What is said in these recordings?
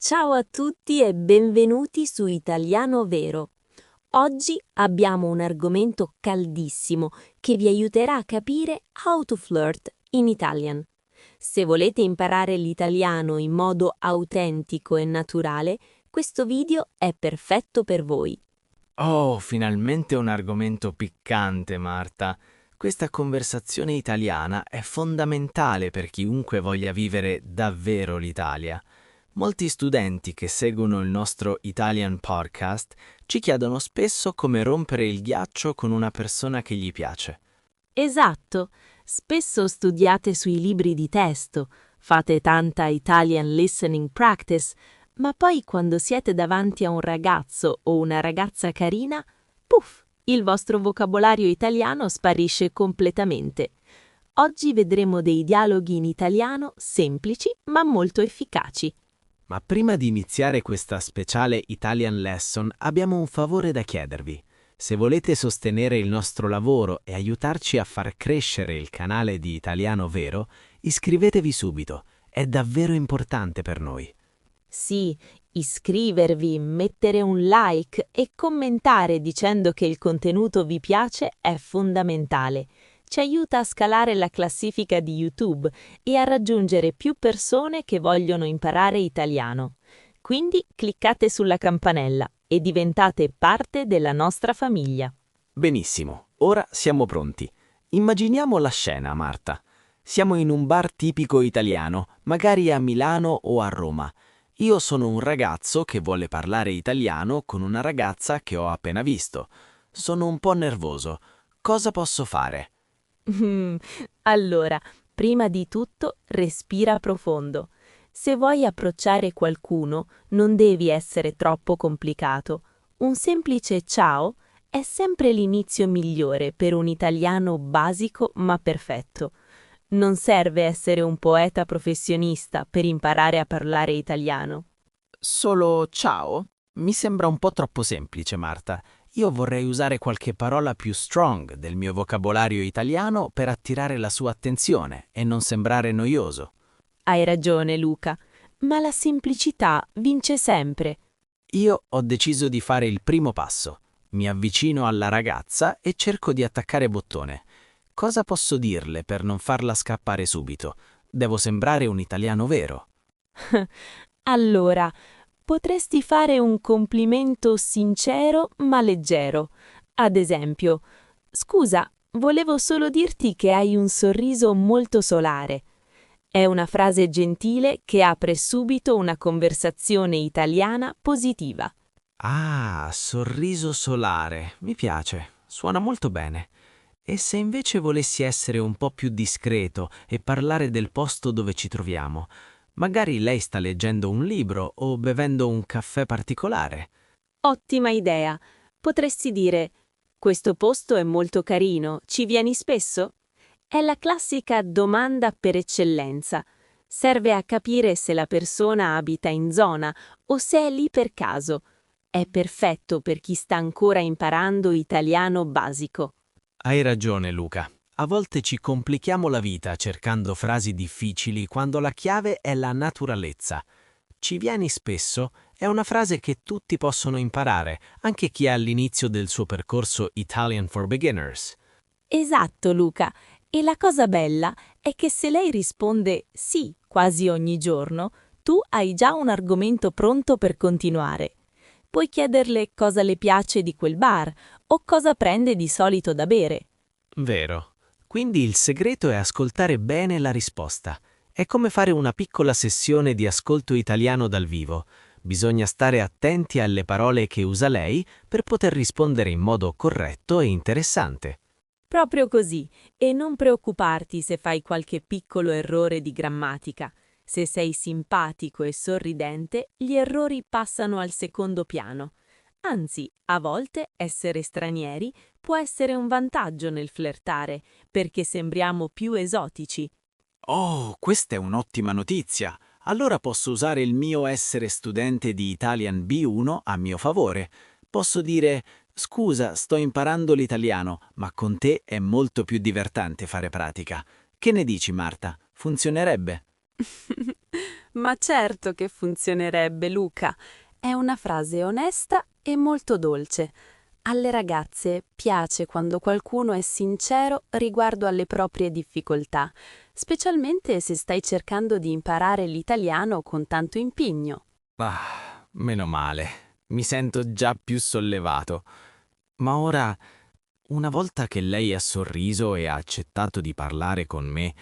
Ciao a tutti e benvenuti su Italiano Vero. Oggi abbiamo un argomento caldissimo che vi aiuterà a capire how to flirt in Italian. Se volete imparare l'italiano in modo autentico e naturale, questo video è perfetto per voi. Oh, finalmente un argomento piccante, Marta. Questa conversazione italiana è fondamentale per chiunque voglia vivere davvero l'Italia. Molti studenti che seguono il nostro Italian Podcast ci chiedono spesso come rompere il ghiaccio con una persona che gli piace. Esatto, spesso studiate sui libri di testo, fate tanta Italian listening practice, ma poi quando siete davanti a un ragazzo o una ragazza carina, puff, il vostro vocabolario italiano sparisce completamente. Oggi vedremo dei dialoghi in italiano semplici ma molto efficaci. Ma prima di iniziare questa speciale Italian Lesson abbiamo un favore da chiedervi. Se volete sostenere il nostro lavoro e aiutarci a far crescere il canale di Italiano Vero, iscrivetevi subito. È davvero importante per noi. Sì, iscrivervi, mettere un like e commentare dicendo che il contenuto vi piace è fondamentale. Ci aiuta a scalare la classifica di YouTube e a raggiungere più persone che vogliono imparare italiano. Quindi cliccate sulla campanella e diventate parte della nostra famiglia. Benissimo, ora siamo pronti. Immaginiamo la scena, Marta. Siamo in un bar tipico italiano, magari a Milano o a Roma. Io sono un ragazzo che vuole parlare italiano con una ragazza che ho appena visto. Sono un po' nervoso. Cosa posso fare? Allora, prima di tutto, respira profondo. Se vuoi approcciare qualcuno, non devi essere troppo complicato. Un semplice ciao è sempre l'inizio migliore per un italiano basico ma perfetto. Non serve essere un poeta professionista per imparare a parlare italiano. Solo ciao? Mi sembra un po' troppo semplice, Marta. Io vorrei usare qualche parola più strong del mio vocabolario italiano per attirare la sua attenzione e non sembrare noioso. Hai ragione, Luca, ma la semplicità vince sempre. Io ho deciso di fare il primo passo. Mi avvicino alla ragazza e cerco di attaccare bottone. Cosa posso dirle per non farla scappare subito? Devo sembrare un italiano vero. Allora, potresti fare un complimento sincero ma leggero. Ad esempio, scusa, volevo solo dirti che hai un sorriso molto solare. È una frase gentile che apre subito una conversazione italiana positiva. Ah, sorriso solare. Mi piace. Suona molto bene. E se invece volessi essere un po' più discreto e parlare del posto dove ci troviamo? Magari lei sta leggendo un libro o bevendo un caffè particolare. Ottima idea. Potresti dire: questo posto è molto carino, ci vieni spesso? È la classica domanda per eccellenza. Serve a capire se la persona abita in zona o se è lì per caso. È perfetto per chi sta ancora imparando italiano basico. Hai ragione, Luca. A volte ci complichiamo la vita cercando frasi difficili quando la chiave è la naturalezza. Ci vieni spesso è una frase che tutti possono imparare, anche chi è all'inizio del suo percorso Italian for Beginners. Esatto, Luca. E la cosa bella è che se lei risponde sì quasi ogni giorno, tu hai già un argomento pronto per continuare. Puoi chiederle cosa le piace di quel bar o cosa prende di solito da bere. Vero. Quindi il segreto è ascoltare bene la risposta. È come fare una piccola sessione di ascolto italiano dal vivo. Bisogna stare attenti alle parole che usa lei per poter rispondere in modo corretto e interessante. Proprio così, e non preoccuparti se fai qualche piccolo errore di grammatica. Se sei simpatico e sorridente, gli errori passano al secondo piano. Anzi, a volte essere stranieri può essere un vantaggio nel flirtare, perché sembriamo più esotici. Oh, questa è un'ottima notizia! Allora posso usare il mio essere studente di Italian B1 a mio favore. Posso dire, scusa, sto imparando l'italiano, ma con te è molto più divertente fare pratica. Che ne dici, Marta? Funzionerebbe? Ma certo che funzionerebbe, Luca. È una frase onesta e molto dolce. Alle ragazze piace quando qualcuno è sincero riguardo alle proprie difficoltà, specialmente se stai cercando di imparare l'italiano con tanto impegno. Meno male. Mi sento già più sollevato. Ma ora, una volta che lei ha sorriso e ha accettato di parlare con me,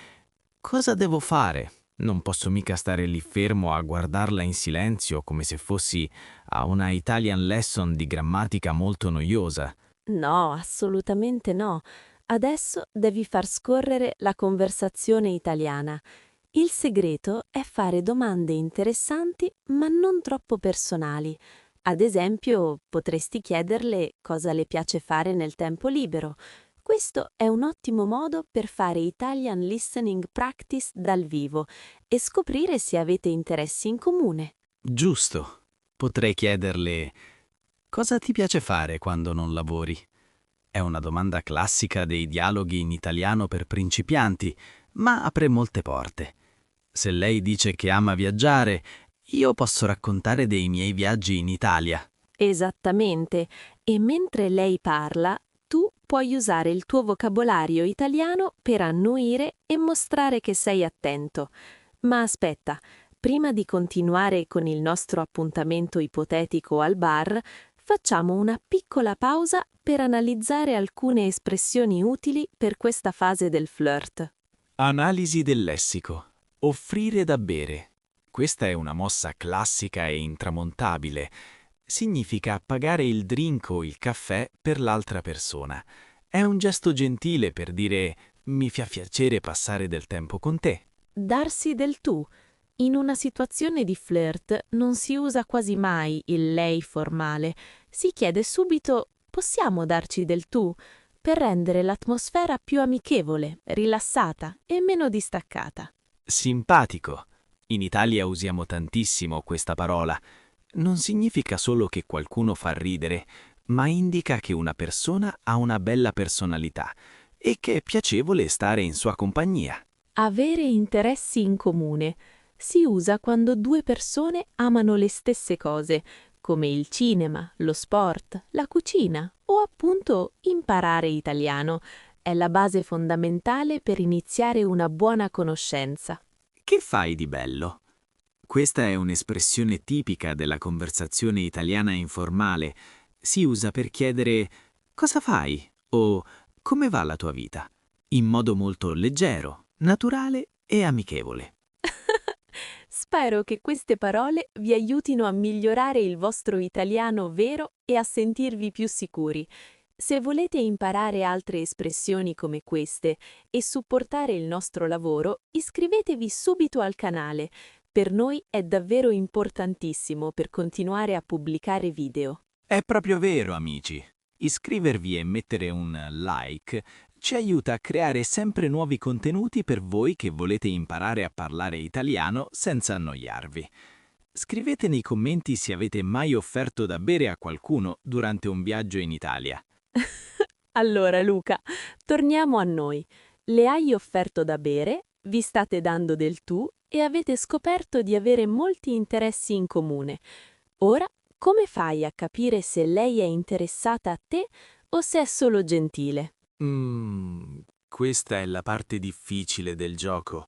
cosa devo fare? Non posso mica stare lì fermo a guardarla in silenzio come se fossi a una Italian lesson di grammatica molto noiosa. No, assolutamente no. Adesso devi far scorrere la conversazione italiana. Il segreto è fare domande interessanti ma non troppo personali. Ad esempio, potresti chiederle cosa le piace fare nel tempo libero. Questo è un ottimo modo per fare Italian listening practice dal vivo e scoprire se avete interessi in comune. Giusto. Potrei chiederle: cosa ti piace fare quando non lavori? È una domanda classica dei dialoghi in italiano per principianti, ma apre molte porte. Se lei dice che ama viaggiare, io posso raccontare dei miei viaggi in Italia. Esattamente, e mentre lei parla, tu puoi usare il tuo vocabolario italiano per annuire e mostrare che sei attento. Ma aspetta, prima di continuare con il nostro appuntamento ipotetico al bar, facciamo una piccola pausa per analizzare alcune espressioni utili per questa fase del flirt. Analisi del lessico. Offrire da bere. Questa è una mossa classica e intramontabile. Significa pagare il drink o il caffè per l'altra persona. È un gesto gentile per dire: mi fa piacere passare del tempo con te. Darsi del tu. In una situazione di flirt non si usa quasi mai il lei formale. Si chiede subito «possiamo darci del tu?» per rendere l'atmosfera più amichevole, rilassata e meno distaccata. Simpatico. In Italia usiamo tantissimo questa parola. Non significa solo che qualcuno fa ridere, ma indica che una persona ha una bella personalità e che è piacevole stare in sua compagnia. Avere interessi in comune. Si usa quando due persone amano le stesse cose, come il cinema, lo sport, la cucina o appunto imparare italiano. È la base fondamentale per iniziare una buona conoscenza. Che fai di bello? Questa è un'espressione tipica della conversazione italiana informale. Si usa per chiedere: cosa fai? O come va la tua vita? In modo molto leggero, naturale e amichevole. Spero che queste parole vi aiutino a migliorare il vostro italiano vero e a sentirvi più sicuri. Se volete imparare altre espressioni come queste e supportare il nostro lavoro, iscrivetevi subito al canale. Per noi è davvero importantissimo per continuare a pubblicare video. È proprio vero, amici. Iscrivervi e mettere un like ci aiuta a creare sempre nuovi contenuti per voi che volete imparare a parlare italiano senza annoiarvi. Scrivete nei commenti se avete mai offerto da bere a qualcuno durante un viaggio in Italia. Allora, Luca, torniamo a noi. Le hai offerto da bere, vi state dando del tu e avete scoperto di avere molti interessi in comune. Ora, come fai a capire se lei è interessata a te o se è solo gentile? Questa è la parte difficile del gioco.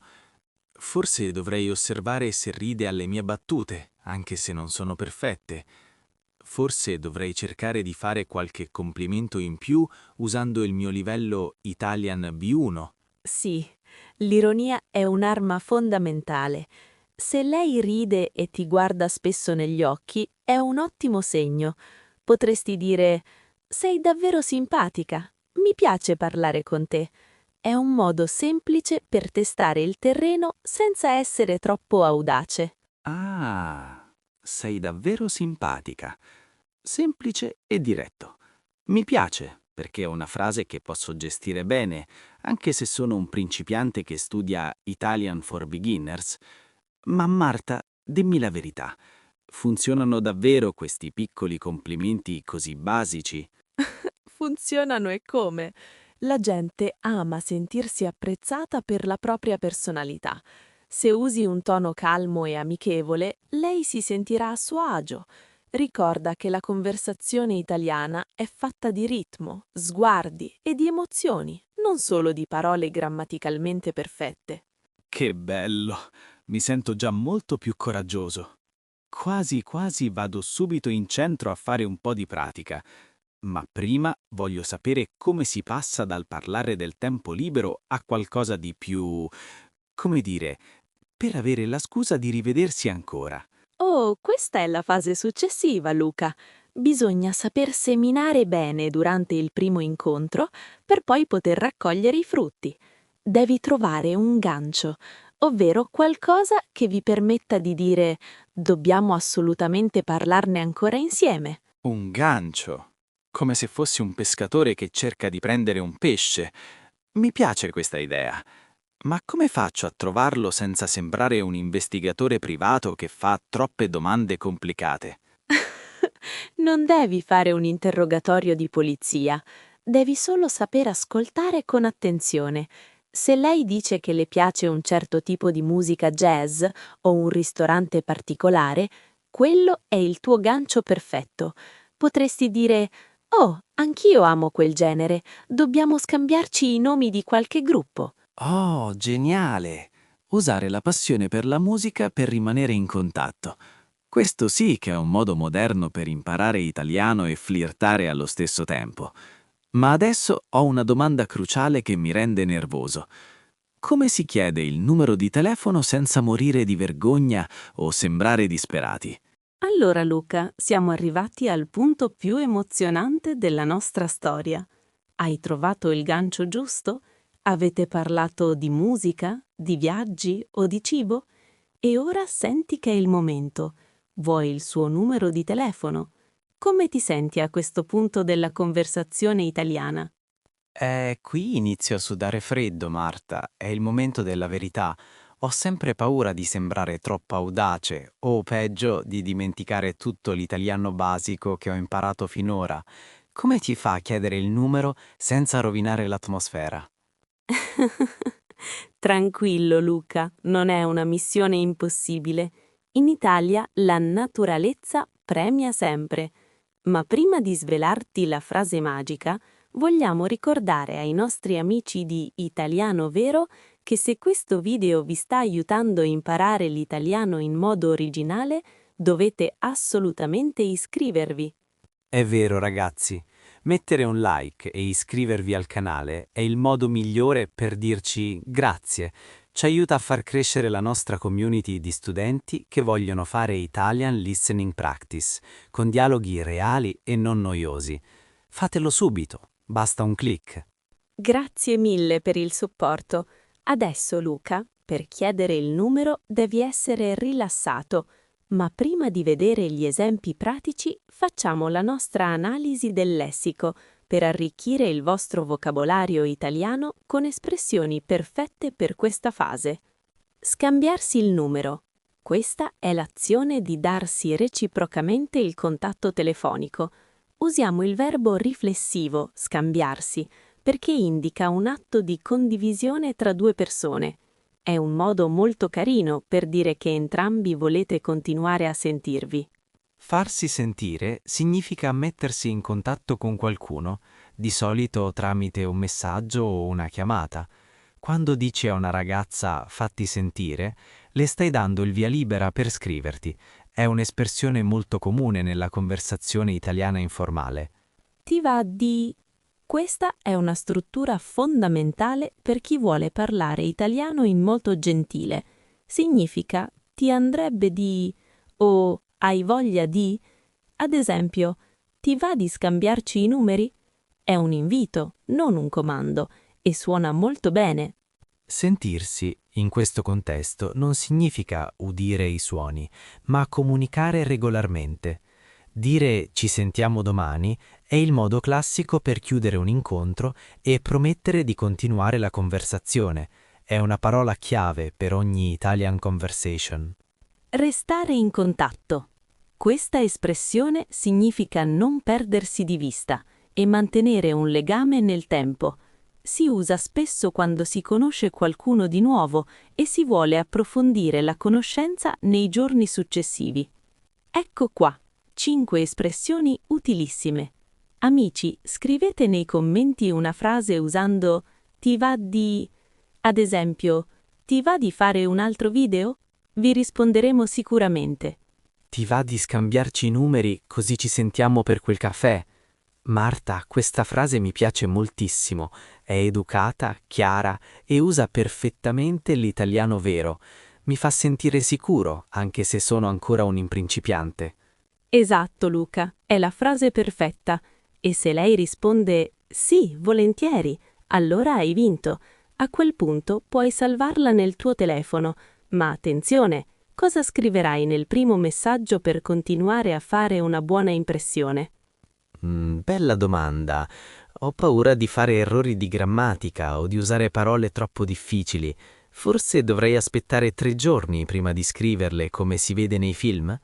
Forse dovrei osservare se ride alle mie battute, anche se non sono perfette. Forse dovrei cercare di fare qualche complimento in più usando il mio livello Italian B1. Sì, l'ironia è un'arma fondamentale. Se lei ride e ti guarda spesso negli occhi, è un ottimo segno. Potresti dire: «Sei davvero simpatica, mi piace parlare con te». È un modo semplice per testare il terreno senza essere troppo audace. Ah, sei davvero simpatica. Semplice e diretto. Mi piace, perché è una frase che posso gestire bene, anche se sono un principiante che studia Italian for Beginners. Ma Marta, dimmi la verità. Funzionano davvero questi piccoli complimenti così basici? Funzionano e come? La gente ama sentirsi apprezzata per la propria personalità. Se usi un tono calmo e amichevole, lei si sentirà a suo agio. Ricorda che la conversazione italiana è fatta di ritmo, sguardi e di emozioni, non solo di parole grammaticalmente perfette. Che bello! Mi sento già molto più coraggioso. Quasi quasi vado subito in centro a fare un po' di pratica. Ma prima voglio sapere come si passa dal parlare del tempo libero a qualcosa di più, come dire, per avere la scusa di rivedersi ancora. Oh, questa è la fase successiva, Luca. Bisogna saper seminare bene durante il primo incontro per poi poter raccogliere i frutti. Devi trovare un gancio, ovvero qualcosa che vi permetta di dire dobbiamo assolutamente parlarne ancora insieme. Un gancio, come se fossi un pescatore che cerca di prendere un pesce. Mi piace questa idea. Ma come faccio a trovarlo senza sembrare un investigatore privato che fa troppe domande complicate? Non devi fare un interrogatorio di polizia, devi solo saper ascoltare con attenzione. Se lei dice che le piace un certo tipo di musica jazz o un ristorante particolare, quello è il tuo gancio perfetto. Potresti dire: "Oh, anch'io amo quel genere, dobbiamo scambiarci i nomi di qualche gruppo." Oh, geniale! Usare la passione per la musica per rimanere in contatto. Questo sì che è un modo moderno per imparare italiano e flirtare allo stesso tempo. Ma adesso ho una domanda cruciale che mi rende nervoso. Come si chiede il numero di telefono senza morire di vergogna o sembrare disperati? Allora Luca, siamo arrivati al punto più emozionante della nostra storia. Hai trovato il gancio giusto? Avete parlato di musica, di viaggi o di cibo? E ora senti che è il momento. Vuoi il suo numero di telefono? Come ti senti a questo punto della conversazione italiana? Qui inizio a sudare freddo, Marta. È il momento della verità. Ho sempre paura di sembrare troppo audace o, peggio, di dimenticare tutto l'italiano basico che ho imparato finora. Come ti fa a chiedere il numero senza rovinare l'atmosfera? Tranquillo, Luca, non è una missione impossibile. In Italia la naturalezza premia sempre. Ma prima di svelarti la frase magica, vogliamo ricordare ai nostri amici di Italiano Vero che se questo video vi sta aiutando a imparare l'italiano in modo originale, dovete assolutamente iscrivervi. È vero, ragazzi. Mettere un like e iscrivervi al canale è il modo migliore per dirci grazie. Ci aiuta a far crescere la nostra community di studenti che vogliono fare Italian Listening Practice, con dialoghi reali e non noiosi. Fatelo subito, basta un click. Grazie mille per il supporto. Adesso, Luca, per chiedere il numero devi essere rilassato, ma prima di vedere gli esempi pratici facciamo la nostra analisi del lessico per arricchire il vostro vocabolario italiano con espressioni perfette per questa fase. Scambiarsi il numero. Questa è l'azione di darsi reciprocamente il contatto telefonico. Usiamo il verbo riflessivo, scambiarsi, perché indica un atto di condivisione tra due persone. È un modo molto carino per dire che entrambi volete continuare a sentirvi. Farsi sentire significa mettersi in contatto con qualcuno, di solito tramite un messaggio o una chiamata. Quando dici a una ragazza "fatti sentire", le stai dando il via libera per scriverti. È un'espressione molto comune nella conversazione italiana informale. Ti va di... Questa è una struttura fondamentale per chi vuole parlare italiano in modo gentile. Significa ti andrebbe di o hai voglia di? Ad esempio, ti va di scambiarci i numeri? È un invito, non un comando, e suona molto bene. Sentirsi, in questo contesto, non significa udire i suoni, ma comunicare regolarmente. Dire "ci sentiamo domani" è il modo classico per chiudere un incontro e promettere di continuare la conversazione. È una parola chiave per ogni Italian conversation. Restare in contatto. Questa espressione significa non perdersi di vista e mantenere un legame nel tempo. Si usa spesso quando si conosce qualcuno di nuovo e si vuole approfondire la conoscenza nei giorni successivi. Ecco qua, 5 espressioni utilissime. Amici, scrivete nei commenti una frase usando "ti va di..." Ad esempio, "ti va di fare un altro video?" Vi risponderemo sicuramente. Ti va di scambiarci i numeri così ci sentiamo per quel caffè? Marta, questa frase mi piace moltissimo, è educata, chiara e usa perfettamente l'italiano vero. Mi fa sentire sicuro, anche se sono ancora un principiante. Esatto, Luca, è la frase perfetta. E se lei risponde "sì, volentieri", allora hai vinto. A quel punto puoi salvarla nel tuo telefono. Ma attenzione, cosa scriverai nel primo messaggio per continuare a fare una buona impressione? Bella domanda. Ho paura di fare errori di grammatica o di usare parole troppo difficili. Forse dovrei aspettare 3 giorni prima di scriverle come si vede nei film?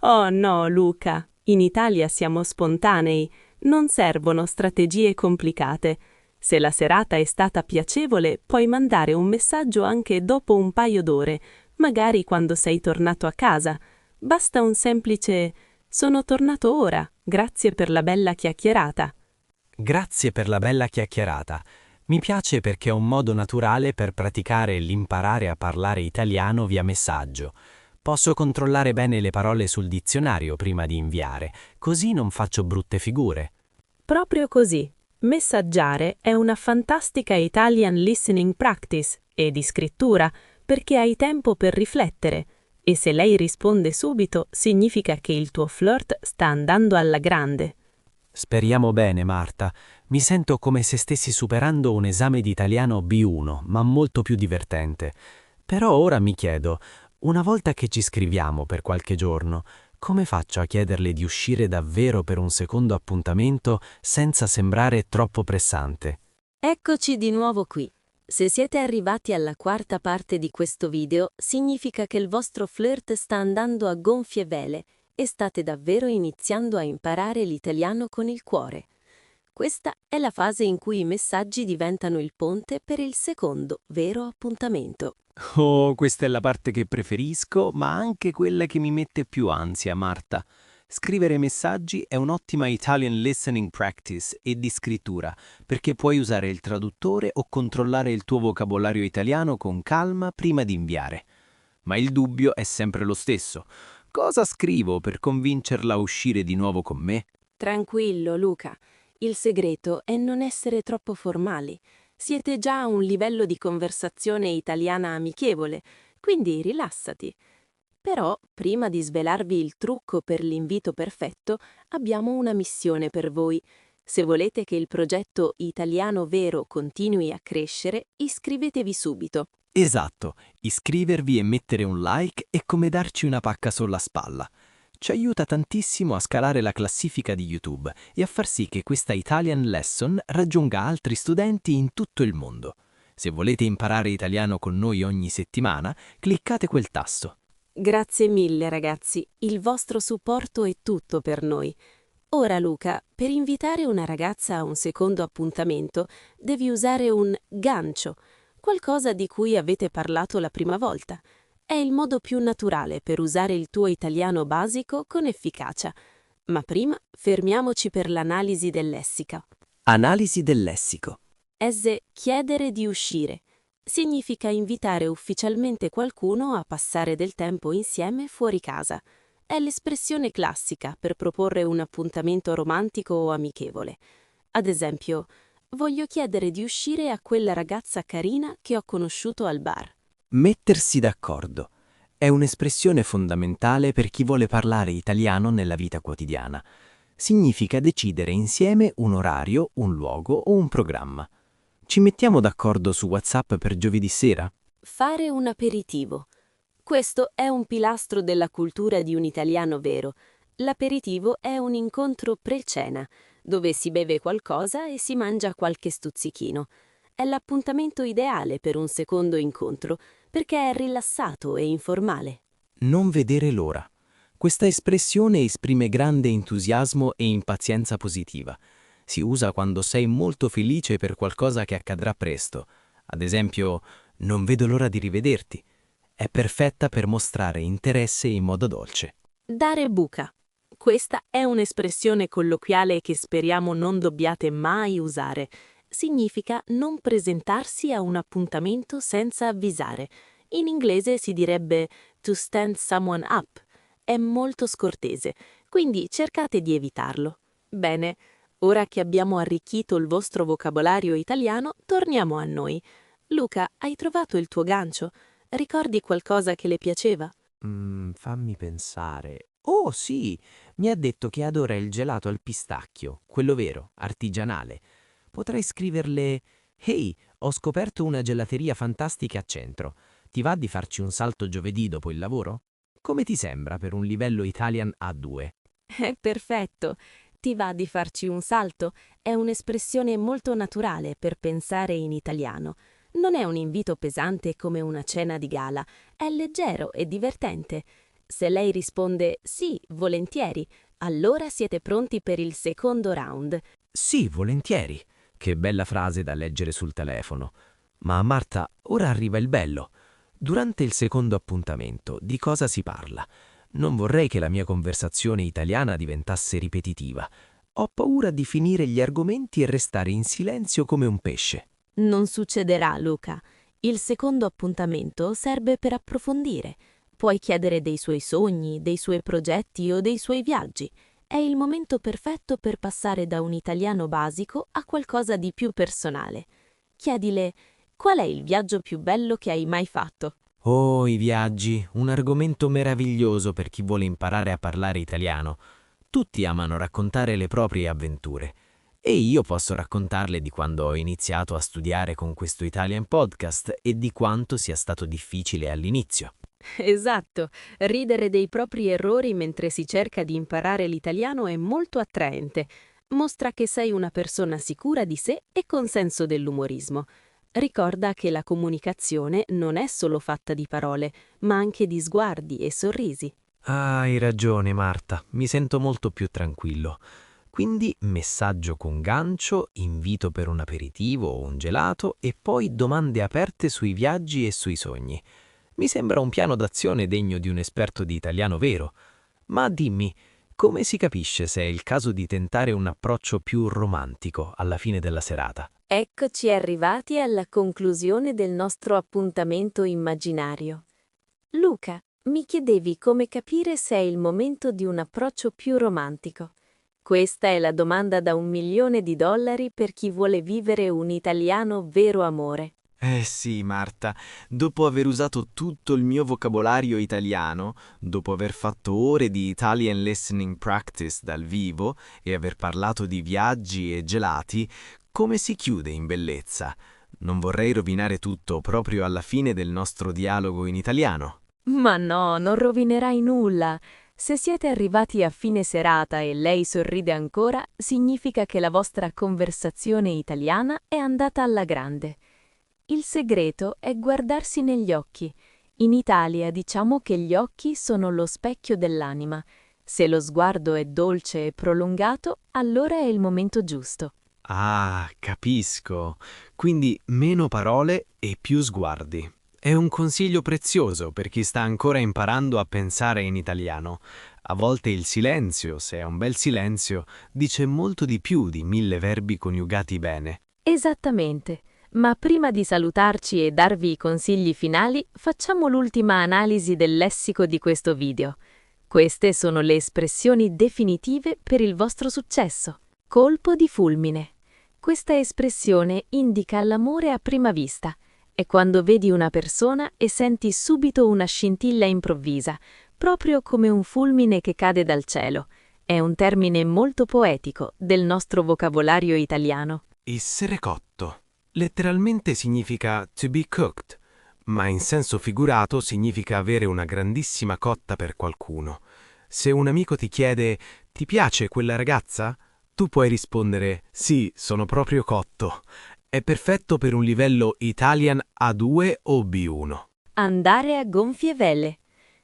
Oh no, Luca, in Italia siamo spontanei, non servono strategie complicate. Se la serata è stata piacevole, puoi mandare un messaggio anche dopo un paio d'ore, magari quando sei tornato a casa. Basta un semplice "sono tornato ora, grazie per la bella chiacchierata". Grazie per la bella chiacchierata. Mi piace perché è un modo naturale per praticare l'imparare a parlare italiano via messaggio. Posso controllare bene le parole sul dizionario prima di inviare, così non faccio brutte figure. Proprio così. Messaggiare è una fantastica Italian listening practice e di scrittura perché hai tempo per riflettere. E se lei risponde subito, significa che il tuo flirt sta andando alla grande. Speriamo bene, Marta. Mi sento come se stessi superando un esame di italiano B1, ma molto più divertente. Però ora mi chiedo, una volta che ci scriviamo per qualche giorno, come faccio a chiederle di uscire davvero per un secondo appuntamento senza sembrare troppo pressante? Eccoci di nuovo qui. Se siete arrivati alla quarta parte di questo video, significa che il vostro flirt sta andando a gonfie vele e state davvero iniziando a imparare l'italiano con il cuore. Questa è la fase in cui i messaggi diventano il ponte per il secondo vero appuntamento. Oh, questa è la parte che preferisco, ma anche quella che mi mette più ansia, Marta. Scrivere messaggi è un'ottima Italian listening practice e di scrittura, perché puoi usare il traduttore o controllare il tuo vocabolario italiano con calma prima di inviare. Ma il dubbio è sempre lo stesso. Cosa scrivo per convincerla a uscire di nuovo con me? Tranquillo, Luca. Il segreto è non essere troppo formali. Siete già a un livello di conversazione italiana amichevole, quindi rilassati. Però, prima di svelarvi il trucco per l'invito perfetto, abbiamo una missione per voi. Se volete che il progetto Italiano Vero continui a crescere, iscrivetevi subito. Esatto, iscrivervi e mettere un like è come darci una pacca sulla spalla. Ci aiuta tantissimo a scalare la classifica di YouTube e a far sì che questa Italian Lesson raggiunga altri studenti in tutto il mondo. Se volete imparare italiano con noi ogni settimana, cliccate quel tasto. Grazie mille ragazzi, il vostro supporto è tutto per noi. Ora Luca, per invitare una ragazza a un secondo appuntamento, devi usare un gancio, qualcosa di cui avete parlato la prima volta. È il modo più naturale per usare il tuo italiano basico con efficacia. Ma prima fermiamoci per l'analisi del lessico. Analisi del lessico. Chiedere di uscire. Significa invitare ufficialmente qualcuno a passare del tempo insieme fuori casa. È l'espressione classica per proporre un appuntamento romantico o amichevole. Ad esempio, voglio chiedere di uscire a quella ragazza carina che ho conosciuto al bar. Mettersi d'accordo. È un'espressione fondamentale per chi vuole parlare italiano nella vita quotidiana. Significa decidere insieme un orario, un luogo o un programma. Ci mettiamo d'accordo su WhatsApp per giovedì sera? Fare un aperitivo. Questo è un pilastro della cultura di un italiano vero. L'aperitivo è un incontro pre-cena, dove si beve qualcosa e si mangia qualche stuzzichino. È l'appuntamento ideale per un secondo incontro, perché è rilassato e informale. Non vedere l'ora. Questa espressione esprime grande entusiasmo e impazienza positiva. Si usa quando sei molto felice per qualcosa che accadrà presto. Ad esempio, non vedo l'ora di rivederti. È perfetta per mostrare interesse in modo dolce. Dare buca. Questa è un'espressione colloquiale che speriamo non dobbiate mai usare. Significa non presentarsi a un appuntamento senza avvisare. In inglese si direbbe to stand someone up. È molto scortese, quindi cercate di evitarlo. Bene, ora che abbiamo arricchito il vostro vocabolario italiano, torniamo a noi. Luca, hai trovato il tuo gancio? Ricordi qualcosa che le piaceva? Fammi pensare. Oh sì, mi ha detto che adora il gelato al pistacchio, quello vero, artigianale. Potrei scriverle: Ehi, ho scoperto una gelateria fantastica a centro. Ti va di farci un salto giovedì dopo il lavoro? Come ti sembra per un livello Italian A2? È perfetto. Ti va di farci un salto? È un'espressione molto naturale per pensare in italiano. Non è un invito pesante come una cena di gala, è leggero e divertente. Se lei risponde sì, volentieri, allora siete pronti per il secondo round. Sì, volentieri. Che bella frase da leggere sul telefono. Ma Marta, ora arriva il bello. Durante il secondo appuntamento, di cosa si parla? Non vorrei che la mia conversazione italiana diventasse ripetitiva. Ho paura di finire gli argomenti e restare in silenzio come un pesce. Non succederà, Luca. Il secondo appuntamento serve per approfondire. Puoi chiedere dei suoi sogni, dei suoi progetti o dei suoi viaggi. È il momento perfetto per passare da un italiano basico a qualcosa di più personale. Chiedile: qual è il viaggio più bello che hai mai fatto? Oh, i viaggi, un argomento meraviglioso per chi vuole imparare a parlare italiano. Tutti amano raccontare le proprie avventure. E io posso raccontarle di quando ho iniziato a studiare con questo Italian Podcast e di quanto sia stato difficile all'inizio. Esatto, ridere dei propri errori mentre si cerca di imparare l'italiano è molto attraente. Mostra che sei una persona sicura di sé e con senso dell'umorismo. Ricorda che la comunicazione non è solo fatta di parole, ma anche di sguardi e sorrisi. Hai ragione, Marta, mi sento molto più tranquillo. Quindi messaggio con gancio, invito per un aperitivo o un gelato e poi domande aperte sui viaggi e sui sogni. Mi sembra un piano d'azione degno di un esperto di italiano vero. Ma dimmi, come si capisce se è il caso di tentare un approccio più romantico alla fine della serata? Eccoci arrivati alla conclusione del nostro appuntamento immaginario. Luca, mi chiedevi come capire se è il momento di un approccio più romantico. Questa è la domanda da $1.000.000 per chi vuole vivere un italiano vero amore. Eh sì, Marta, dopo aver usato tutto il mio vocabolario italiano, dopo aver fatto ore di Italian Listening Practice dal vivo e aver parlato di viaggi e gelati, come si chiude in bellezza? Non vorrei rovinare tutto proprio alla fine del nostro dialogo in italiano. Ma no, non rovinerai nulla. Se siete arrivati a fine serata e lei sorride ancora, significa che la vostra conversazione italiana è andata alla grande. Il segreto è guardarsi negli occhi. In Italia diciamo che gli occhi sono lo specchio dell'anima. Se lo sguardo è dolce e prolungato, allora è il momento giusto. Ah, capisco. Quindi meno parole e più sguardi. È un consiglio prezioso per chi sta ancora imparando a pensare in italiano. A volte il silenzio, se è un bel silenzio, dice molto di più di 1000 verbi coniugati bene. Esattamente. Ma prima di salutarci e darvi i consigli finali, facciamo l'ultima analisi del lessico di questo video. Queste sono le espressioni definitive per il vostro successo. Colpo di fulmine. Questa espressione indica l'amore a prima vista. È quando vedi una persona e senti subito una scintilla improvvisa, proprio come un fulmine che cade dal cielo. È un termine molto poetico del nostro vocabolario italiano. Essere cotto. Letteralmente significa to be cooked, ma in senso figurato significa avere una grandissima cotta per qualcuno. Se un amico ti chiede «Ti piace quella ragazza?», tu puoi rispondere «Sì, sono proprio cotto». È perfetto per un livello Italian A2 o B1. Andare a gonfie vele.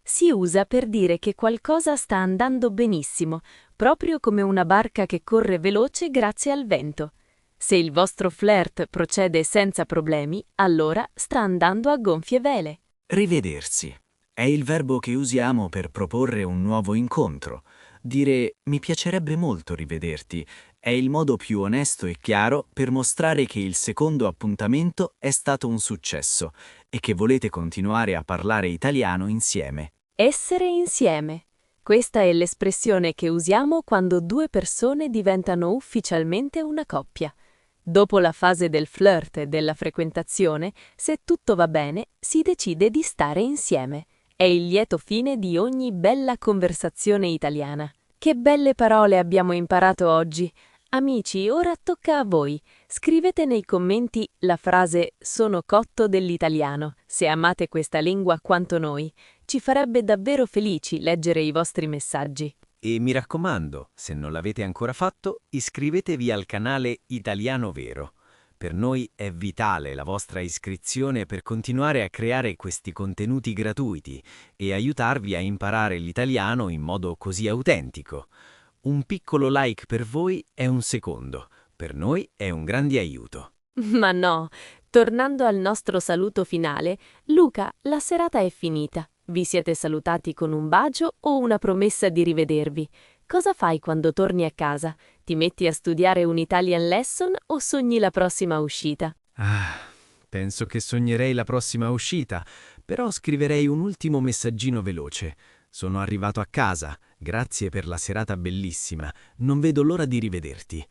Si usa per dire che qualcosa sta andando benissimo, proprio come una barca che corre veloce grazie al vento. Se il vostro flirt procede senza problemi, allora sta andando a gonfie vele. Rivedersi. È il verbo che usiamo per proporre un nuovo incontro. Dire mi piacerebbe molto rivederti è il modo più onesto e chiaro per mostrare che il secondo appuntamento è stato un successo e che volete continuare a parlare italiano insieme. Essere insieme. Questa è l'espressione che usiamo quando due persone diventano ufficialmente una coppia. Dopo la fase del flirt e della frequentazione, se tutto va bene, si decide di stare insieme. È il lieto fine di ogni bella conversazione italiana. Che belle parole abbiamo imparato oggi! Amici, ora tocca a voi. Scrivete nei commenti la frase «Sono cotto dell'italiano» se amate questa lingua quanto noi. Ci farebbe davvero felici leggere i vostri messaggi. E mi raccomando, se non l'avete ancora fatto, iscrivetevi al canale Italiano Vero. Per noi è vitale la vostra iscrizione per continuare a creare questi contenuti gratuiti e aiutarvi a imparare l'italiano in modo così autentico. Un piccolo like per voi è un secondo, per noi è un grande aiuto. Ma no, tornando al nostro saluto finale, Luca, la serata è finita. Vi siete salutati con un bacio o una promessa di rivedervi? Cosa fai quando torni a casa? Ti metti a studiare un Italian lesson o sogni la prossima uscita? Penso che sognerei la prossima uscita, però scriverei un ultimo messaggino veloce. Sono arrivato a casa, grazie per la serata bellissima, non vedo l'ora di rivederti.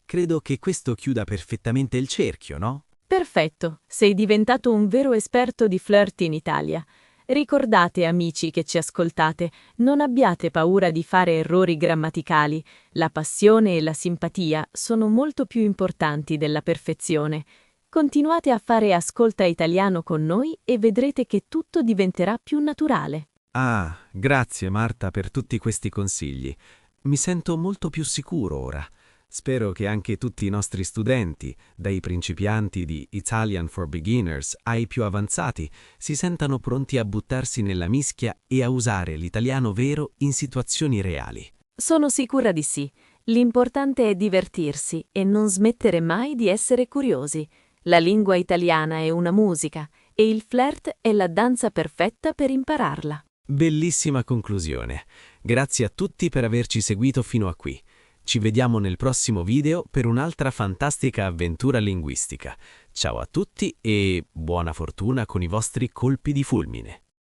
Credo che questo chiuda perfettamente il cerchio, no? Perfetto, sei diventato un vero esperto di flirt in Italia. Ricordate, amici che ci ascoltate, non abbiate paura di fare errori grammaticali. La passione e la simpatia sono molto più importanti della perfezione. Continuate a fare Ascolta Italiano con noi e vedrete che tutto diventerà più naturale. Grazie Marta per tutti questi consigli. Mi sento molto più sicuro ora. Spero che anche tutti i nostri studenti, dai principianti di Italian for Beginners ai più avanzati, si sentano pronti a buttarsi nella mischia e a usare l'italiano vero in situazioni reali. Sono sicura di sì. L'importante è divertirsi e non smettere mai di essere curiosi. La lingua italiana è una musica e il flirt è la danza perfetta per impararla. Bellissima conclusione. Grazie a tutti per averci seguito fino a qui. Ci vediamo nel prossimo video per un'altra fantastica avventura linguistica. Ciao a tutti e buona fortuna con i vostri colpi di fulmine.